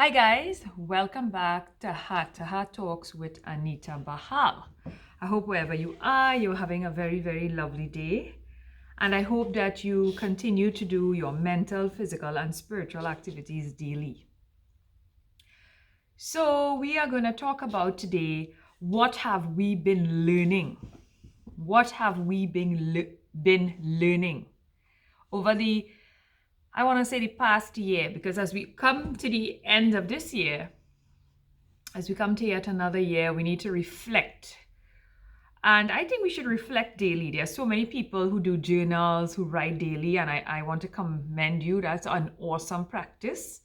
Hi guys, welcome back to Heart Talks with Anita Bahal. I hope wherever you are, you're having a very, very lovely day. And I hope that you continue to do your mental, physical, and spiritual activities daily. So we are going to talk about today, what have we been learning? What have we been learning over I want to say the past year, because as we come to the end of this year, as we come to yet another year, we need to reflect. And I think we should reflect daily. There are so many people who do journals, who write daily, and I want to commend you. That's an awesome practice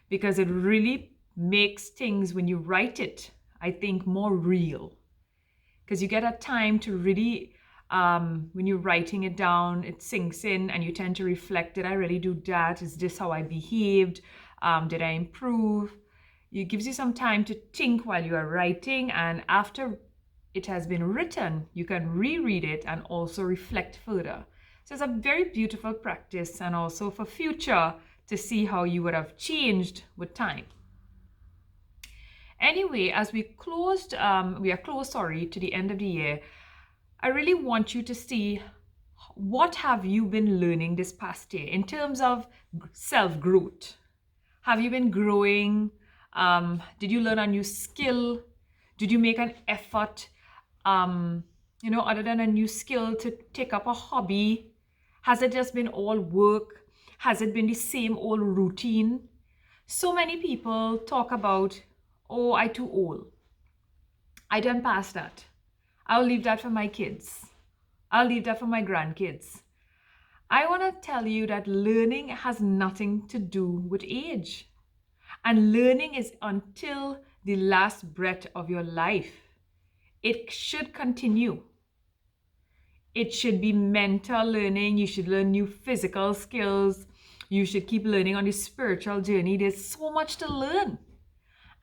because it really makes things, when you write it, I think more real. Because you get a time to really, when you're writing it down, it sinks in and you tend to reflect. Did I really do that? Is this how I behaved? Did I improve? It gives you some time to think while you are writing, and after it has been written, you can reread it and also reflect further. So it's a very beautiful practice, and also for future to see how you would have changed with time. Anyway, as we are close, to the end of the year, I really want you to see, what have you been learning this past year in terms of self-growth? Have you been growing? Did you learn a new skill? Did you make an effort, other than a new skill, to take up a hobby? Has it just been all work? Has it been the same old routine? So many people talk about, oh, I too old. I done past that. I'll leave that for my kids. I'll leave that for my grandkids. I want to tell you that learning has nothing to do with age. And learning is until the last breath of your life. It should continue. It should be mental learning. You should learn new physical skills. You should keep learning on the spiritual journey. There's so much to learn.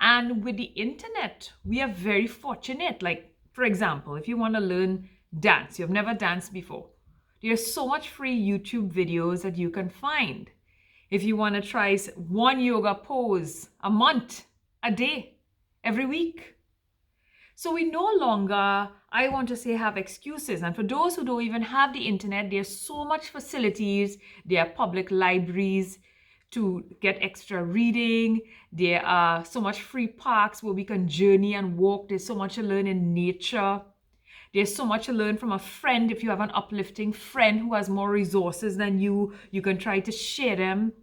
And with the internet, we are very fortunate. Like, for example, if you want to learn dance, you've never danced before, there's so much free YouTube videos that you can find. If you want to try one yoga pose a month, a day, every week. So we no longer, I want to say, have excuses. And for those who don't even have the internet, there's so much facilities. There are public libraries to get extra reading. There are so much free parks where we can journey and walk. There's so much to learn in nature. There's so much to learn from a friend. If you have an uplifting friend who has more resources than you can try to share them.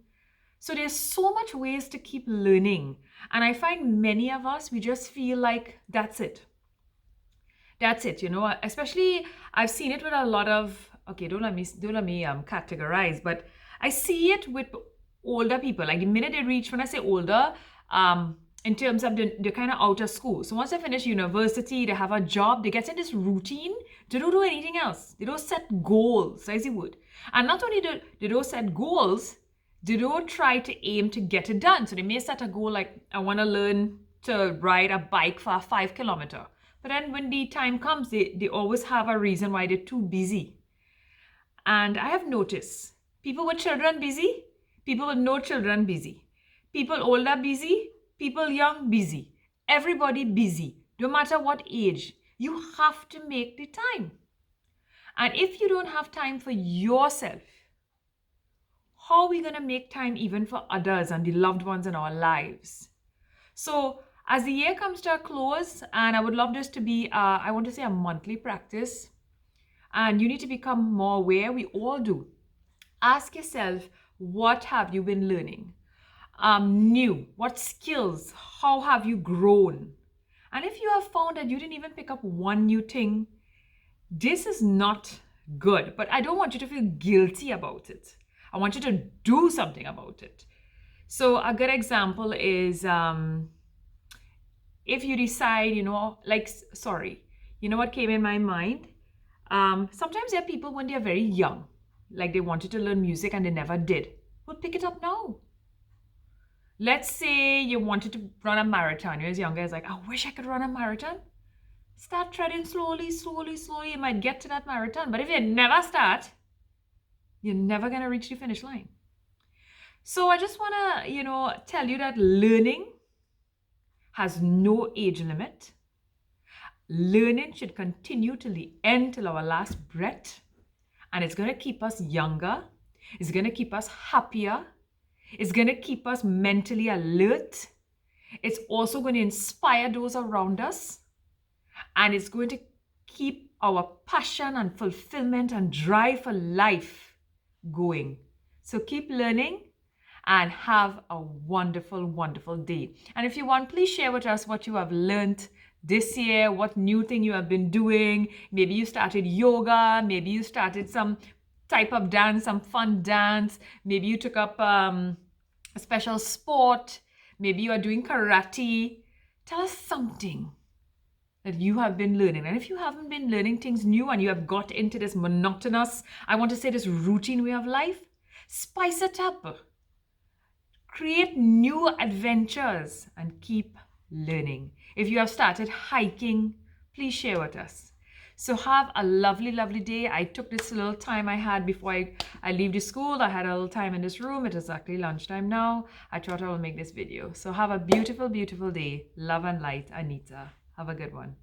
So there's so much ways to keep learning. And I find many of us, we just feel like that's it. That's it, especially I've seen it with a lot of, okay, don't let me categorize, but I see it with older people. Like the minute they reach, when I say older, in terms of they're kind of out of school. So once they finish university, they have a job, they get in this routine. They don't do anything else. They don't set goals, as you would. And not only do they don't set goals, they don't try to aim to get it done. So they may set a goal like, I want to learn to ride a bike for 5 kilometers. But then when the time comes, they always have a reason why they're too busy. And I have noticed people with children busy, people with no children busy, people older busy, people young busy, everybody busy. No matter what age, you have to make the time. And if you don't have time for yourself, how are we going to make time even for others and the loved ones in our lives? So as the year comes to a close, and I would love this to be, I want to say, a monthly practice, and you need to become more aware. We all do. Ask yourself, what have you been learning? New, what skills? How have you grown? And if you have found that you didn't even pick up one new thing, this is not good. But I don't want you to feel guilty about it. I want you to do something about it. So a good example is, if you decide, you know what came in my mind? Sometimes there are people when they're very young, like they wanted to learn music and they never did. Well, pick it up now. Let's say you wanted to run a marathon. You're as younger, it's like, I wish I could run a marathon. Start treading slowly. You might get to that marathon. But if you never start, you're never going to reach the finish line. So I just want to, tell you that learning has no age limit. Learning should continue till the end, till our last breath. And it's going to keep us younger. It's going to keep us happier. It's going to keep us mentally alert. It's also going to inspire those around us. And it's going to keep our passion and fulfillment and drive for life going. So keep learning and have a wonderful, wonderful day. And if you want, please share with us what you have learned this year, what new thing you have been doing. Maybe you started yoga, maybe you started some type of dance, some fun dance. Maybe you took up a special sport. Maybe you are doing karate. Tell us something that you have been learning. And if you haven't been learning things new and you have got into this monotonous, I want to say this routine way of life, spice it up. Create new adventures and keep learning. If you have started hiking, please share with us. So have a lovely, lovely day. I took this little time I had before I leave the school. I had a little time in this room. It is exactly lunchtime now. I thought I will make this video. So have a beautiful, beautiful day. Love and light, Anita. Have a good one.